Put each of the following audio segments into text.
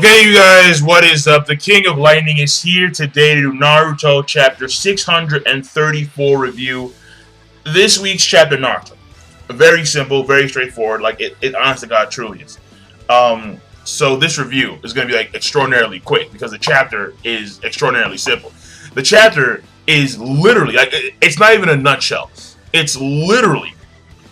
Okay, you guys, what is up? The King of Lightning is here today to do Naruto Chapter 634 review. This week's chapter, Naruto. Very simple, very straightforward, like it honest to God truly is. So this review is going to be like extraordinarily quick because the chapter is extraordinarily simple. The chapter is literally, like, it's not even a nutshell. It's literally,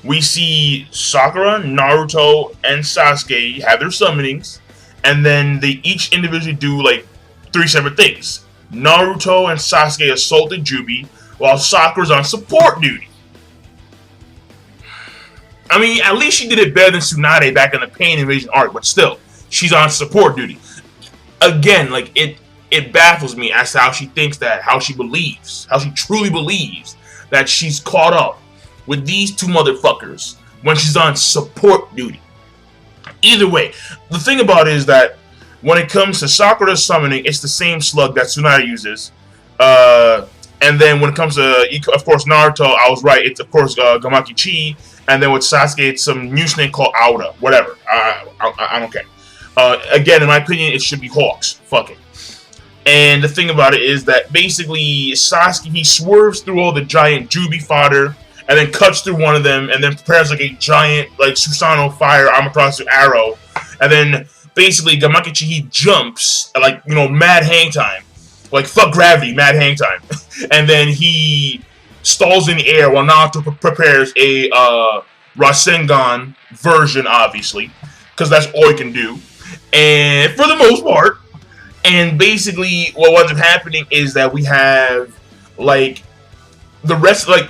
we see Sakura, Naruto, and Sasuke have their summonings. And then they each individually do like 3 separate things. Naruto and Sasuke assaulted Jubi while Sakura's on support duty. I mean, at least she did it better than Tsunade back in the Pain Invasion arc, but still, she's on support duty. Again, like it baffles me as to how she thinks that, how she truly believes that she's caught up with these two motherfuckers when she's on support duty. Either way, the thing about it is that when it comes to Sakura's summoning, it's the same slug that Tsunade uses. And then when it comes to, of course, Naruto, I was right. It's, of course, Gamaki Chi. And then with Sasuke, it's some new snake called Aura. Whatever. I don't care. Again, in my opinion, it should be Hawks. Fuck it. And the thing about it is that basically Sasuke, he swerves through all the giant Jubi fodder and then cuts through one of them, and then prepares like a giant, like, Susanoo fire Amaterasu arrow, and then basically Gamakichi, he jumps, like, you know, mad hang time, like, fuck gravity, mad hang time, and then he stalls in the air while Naruto prepares a Rasengan version, obviously, because that's all he can do, and for the most part, and basically what winds up happening is that we have, like, the rest, like,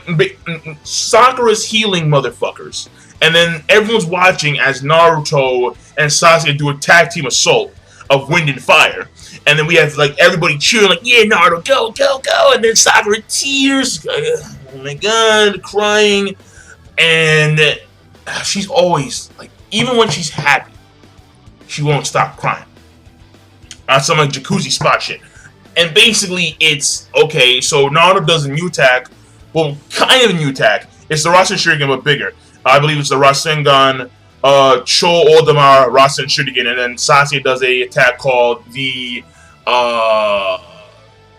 Sakura's healing motherfuckers. And then everyone's watching as Naruto and Sasuke do a tag team assault of wind and fire. And then we have, like, everybody cheering, like, yeah, Naruto, go, go, go. And then Sakura tears, oh my god, crying. And she's always, like, even when she's happy, she won't stop crying. On some, like, jacuzzi spot shit. And basically, it's, okay, so Naruto does a new attack. Well, kind of a new attack. It's the Rasen Shuriken, but bigger. I believe it's the Rasengan Cho Odama Rasen Shuriken, and then Sasuke does a attack called the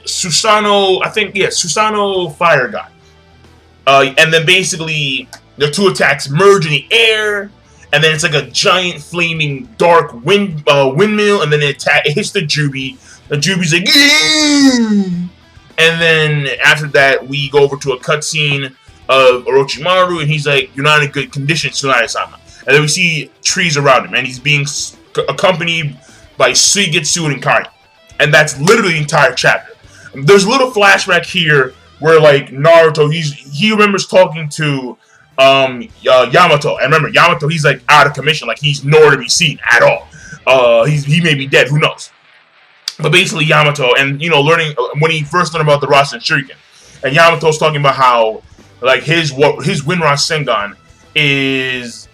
Susanoo, I think, yeah, Susanoo Fire God. And then basically, the two attacks merge in the air, and then it's like a giant flaming dark windmill, and then it hits the Jubi. The Jubi's like, yeah! And then after that, we go over to a cutscene of Orochimaru, and he's like, you're not in a good condition, Tsunade-sama. And then we see trees around him, and he's being accompanied by Suigetsu and Kai. And that's literally the entire chapter. There's a little flashback here where, like, Naruto, he remembers talking to Yamato. And remember, Yamato, he's, like, out of commission. Like, he's nowhere to be seen at all. He may be dead, who knows. But basically Yamato, and, you know, learning, when he first learned about the Rasen Shuriken, and Yamato's talking about how, like, his Wind Rasengan is,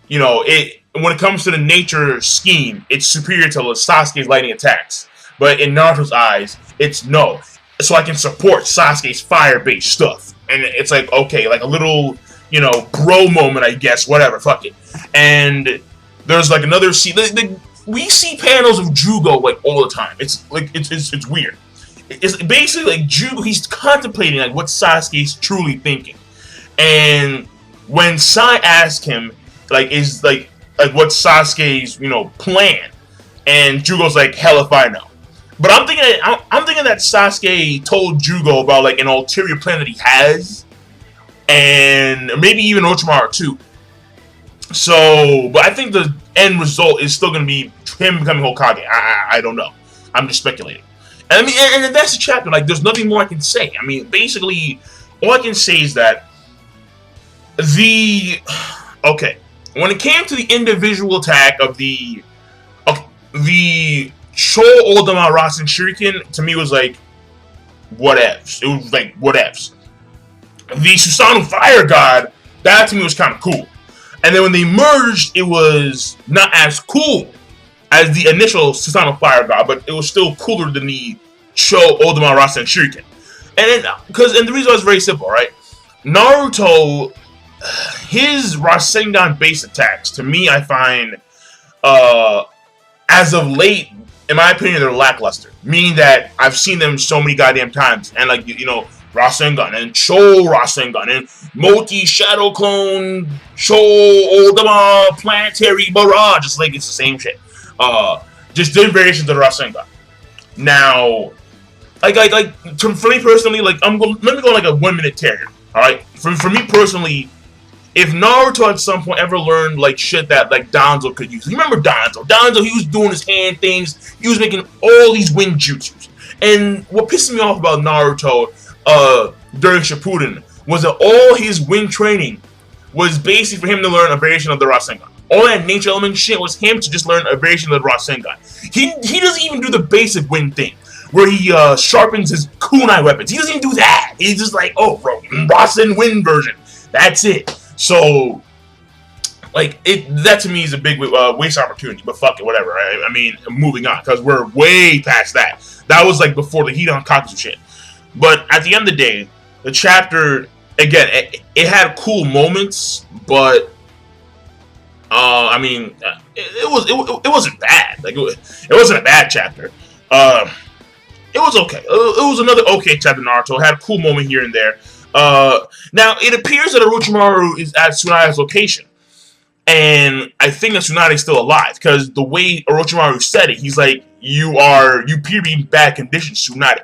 you know, when it comes to the nature scheme, it's superior to Sasuke's lightning attacks. But in Naruto's eyes, it's no. So I can support Sasuke's fire-based stuff. And it's like, okay, like a little, you know, bro moment, I guess, whatever, fuck it. And there's, like, another scene, we see panels of Jugo, like, all the time. It's like, it's weird. It's basically like Jugo, he's contemplating, like, what Sasuke's truly thinking. And when Sai asks him, like, is like what's Sasuke's, you know, plan? And Jugo's like, hell if I know. But I'm thinking that Sasuke told Jugo about, like, an ulterior plan that he has, and maybe even Orochimaru too. So, but I think the end result is still going to be him becoming Hokage. I don't know. I'm just speculating. And I mean, and that's the chapter. Like, there's nothing more I can say. I mean, basically, all I can say is that okay, when it came to the individual attack of the Cho Odama Rasen Shuriken, to me was like, whatevs. It was like, whatevs. The Susanoo Fire God, that to me was kind of cool. And then when they merged, it was not as cool as the initial Susanoo Fire God, but it was still cooler than the Cho Odama Rasen Shuriken. And the reason was very simple, right? Naruto, his Rasengan base attacks, to me, I find, as of late, in my opinion, they're lackluster. Meaning that I've seen them so many goddamn times, and like you know, Rasengan and Cho Rasengan and Multi Shadow Clone Cho Odama Planetary Barrage. Just like it's the same shit. Just different variations of the Rasengan. Now, for me personally, like let me go on like a 1 minute tear here. All right, for me personally, if Naruto at some point ever learned like shit that like Danzo could use, you remember Danzo? Danzo, he was doing his hand things. He was making all these wind jutsus. And what pissed me off about Naruto during Shippuden was that all his wind training was basically for him to learn a variation of the Rasengan. All that nature element shit was him to just learn a variation of the Rasengan. He doesn't even do the basic wind thing, where he sharpens his kunai weapons. He doesn't even do that. He's just like, oh, bro, Rasen wind version. That's it. So, like, that to me is a big waste opportunity. But fuck it, whatever. I mean, moving on, because we're way past that. That was like before the Hidan Kakutsu shit. But at the end of the day, the chapter, again, it had cool moments, but I mean, it wasn't bad. Like it wasn't a bad chapter. It was okay. It was another okay chapter in Naruto. It had a cool moment here and there. Now it appears that Orochimaru is at Tsunade's location, and I think that Tsunade is still alive because the way Orochimaru said it, he's like, "You appear to be in bad condition, Tsunade."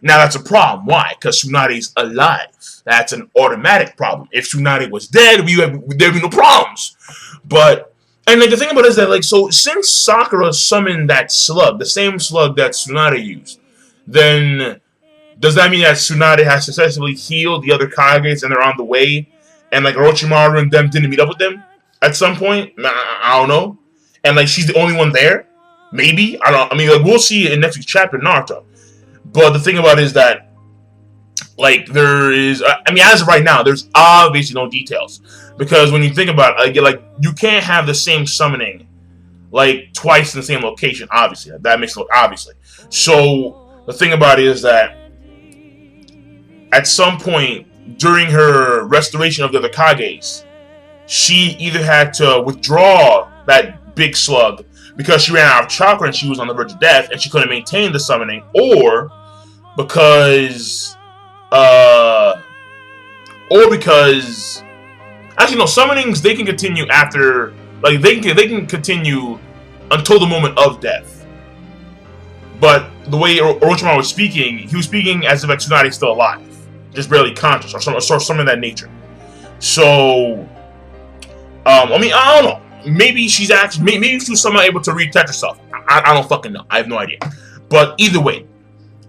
Now that's a problem. Why? Because Tsunade's alive. That's an automatic problem. If Tsunade was dead, there'd be no problems. But, and like the thing about it is that, like, so since Sakura summoned that slug, the same slug that Tsunade used, then does that mean that Tsunade has successfully healed the other Kages and they're on the way, and like Orochimaru and them didn't meet up with them at some point? I don't know. And like she's the only one there? Maybe? I mean, like, we'll see in next week's chapter, Naruto. But the thing about it is that, like, there is, I mean, as of right now, there's obviously no details. Because when you think about it, like, you can't have the same summoning, like, twice in the same location, obviously. That makes it look, obviously. So, the thing about it is that, at some point, during her restoration of the other Kages, she either had to withdraw that big slug because she ran out of chakra and she was on the verge of death and she couldn't maintain the summoning, or because actually no, summonings they can continue after, like they can continue until the moment of death. But the way Orochimaru was speaking, he was speaking as if Tsunade is still alive, just barely conscious, or something of that nature. So, I mean, I don't know. Maybe she was somehow able to retouch herself. I don't fucking know. I have no idea. But either way,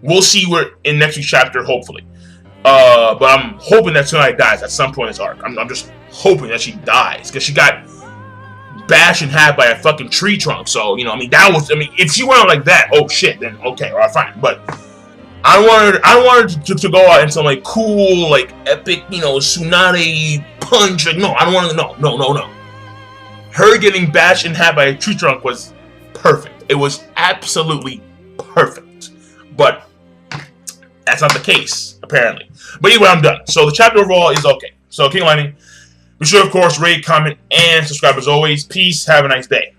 we'll see where in next week's chapter, hopefully. But I'm hoping that Tsunade dies at some point in this arc. I'm just hoping that she dies, because she got bashed in half by a fucking tree trunk. So, you know, I mean, if she went out like that, oh shit, then okay, alright, fine. But I wanted to go out in some like cool, like epic, you know, Tsunade punch. Like, no, I don't want to. No. Her getting bashed in half by a tree trunk was perfect. It was absolutely perfect. But that's not the case, apparently. But anyway, I'm done. So the chapter overall is okay. So King Lightning, be sure, of course, rate, comment, and subscribe as always. Peace. Have a nice day.